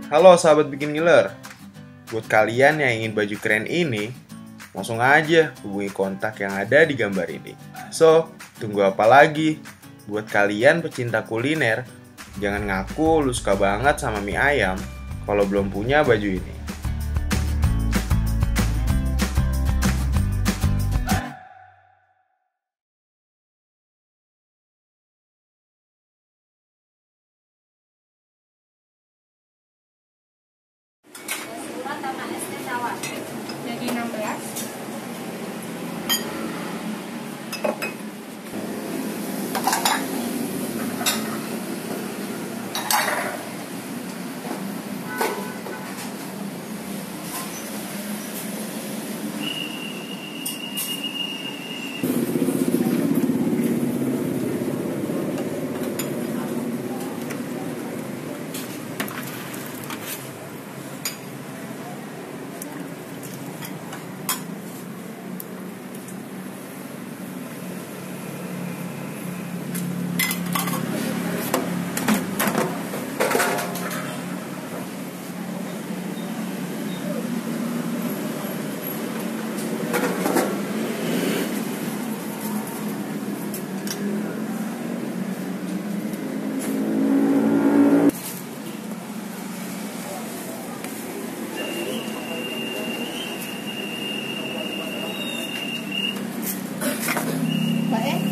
Halo sahabat bikin ngiler. Buat kalian yang ingin baju keren ini, langsung aja hubungi kontak yang ada di gambar ini. So, tunggu apa lagi? Buat kalian pecinta kuliner, jangan ngaku lu suka banget sama mie ayam kalau belum punya baju ini. Jadi 16.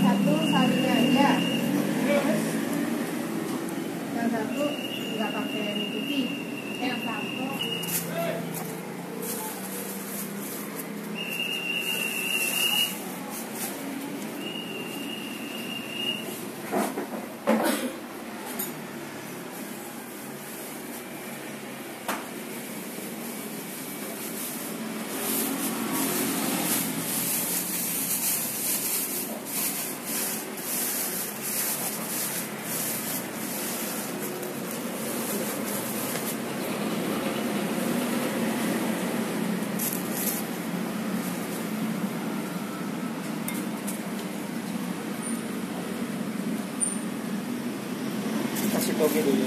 Satu salinya aja, terus yang satu nggak pakai mie putih, yang satu Kasih toge dulu.